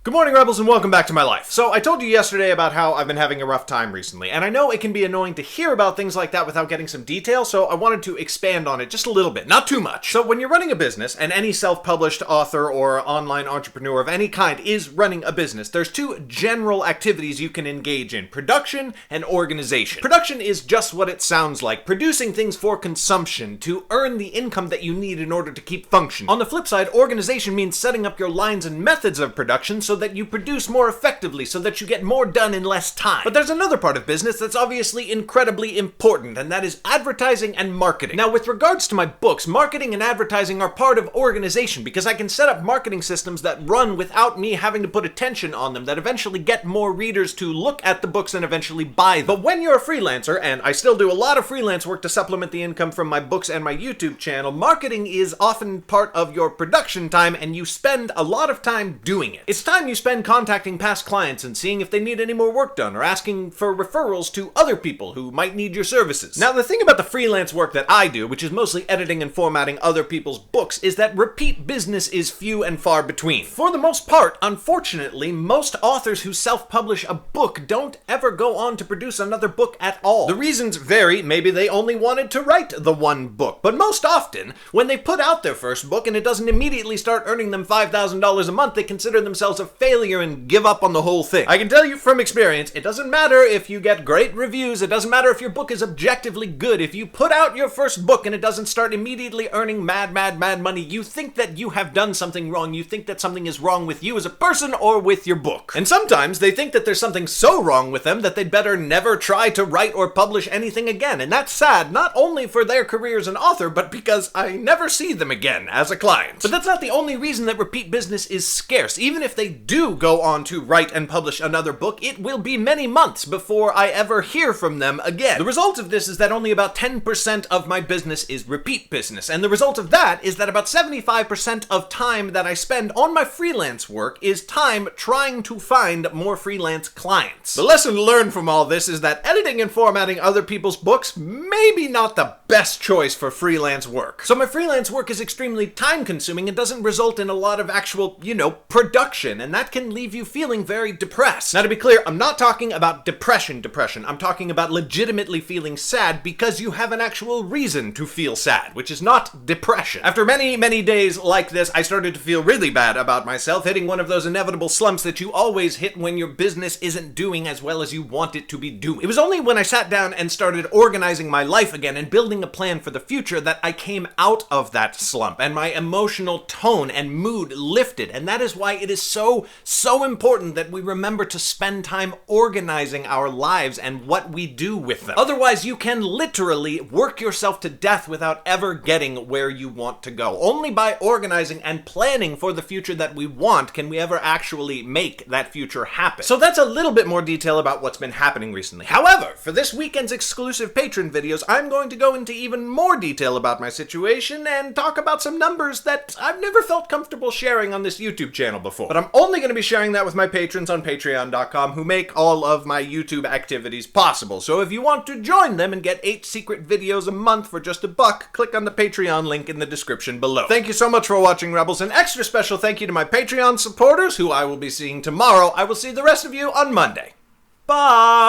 Good morning, Rebels, and welcome back to my life. So, I told you yesterday about how I've been having a rough time recently, and I know it can be annoying to hear about things like that without getting some detail, so I wanted to expand on it just a little bit, not too much. So, when you're running a business, and any self-published author or online entrepreneur of any kind is running a business, there's two general activities you can engage in: production and organization. Production is just what it sounds like, producing things for consumption to earn the income that you need in order to keep functioning. On the flip side, organization means setting up your lines and methods of production so that you produce more effectively, so that you get more done in less time. But there's another part of business that's obviously incredibly important, and that is advertising and marketing. Now, with regards to my books, marketing and advertising are part of organization because I can set up marketing systems that run without me having to put attention on them, that eventually get more readers to look at the books and eventually buy them. But when you're a freelancer, and I still do a lot of freelance work to supplement the income from my books and my YouTube channel, marketing is often part of your production time, and you spend a lot of time doing it. It's time you spend contacting past clients and seeing if they need any more work done, or asking for referrals to other people who might need your services. Now, the thing about the freelance work that I do, which is mostly editing and formatting other people's books, is that repeat business is few and far between. For the most part, unfortunately, most authors who self-publish a book don't ever go on to produce another book at all. The reasons vary. Maybe they only wanted to write the one book, but most often, when they put out their first book and it doesn't immediately start earning them $5,000 a month, they consider themselves a failure and give up on the whole thing. I can tell you from experience, it doesn't matter if you get great reviews, it doesn't matter if your book is objectively good. If you put out your first book and it doesn't start immediately earning mad money, you think that you have done something wrong. You think that something is wrong with you as a person or with your book. And sometimes they think that there's something so wrong with them that they'd better never try to write or publish anything again. And that's sad, not only for their career as an author, but because I never see them again as a client. But that's not the only reason that repeat business is scarce. Even if they do go on to write and publish another book, it will be many months before I ever hear from them again. The result of this is that only about 10% of my business is repeat business, and the result of that is that about 75% of time that I spend on my freelance work is time trying to find more freelance clients. The lesson learned from all this is that editing and formatting other people's books maybe not the best choice for freelance work. So my freelance work is extremely time-consuming and doesn't result in a lot of actual, production, and that can leave you feeling very depressed. Now, to be clear, I'm not talking about depression. I'm talking about legitimately feeling sad because you have an actual reason to feel sad, which is not depression. After many days like this, I started to feel really bad about myself, hitting one of those inevitable slumps that you always hit when your business isn't doing as well as you want it to be doing. It was only when I sat down and started organizing my life again and building a plan for the future that I came out of that slump, and my emotional tone and mood lifted, and that is why it is so important that we remember to spend time organizing our lives and what we do with them. Otherwise, you can literally work yourself to death without ever getting where you want to go. Only by organizing and planning for the future that we want can we ever actually make that future happen. So that's a little bit more detail about what's been happening recently. However, for this weekend's exclusive patron videos, I'm going to go into even more detail about my situation and talk about some numbers that I've never felt comfortable sharing on this YouTube channel before. But I'm only going to be sharing that with my patrons on patreon.com who make all of my YouTube activities possible. So if you want to join them and get 8 secret videos a month for just $1, click on the Patreon link in the description below. Thank you so much for watching, Rebels. An extra special thank you to my Patreon supporters, who I will be seeing tomorrow. I will see the rest of you on Monday. Bye!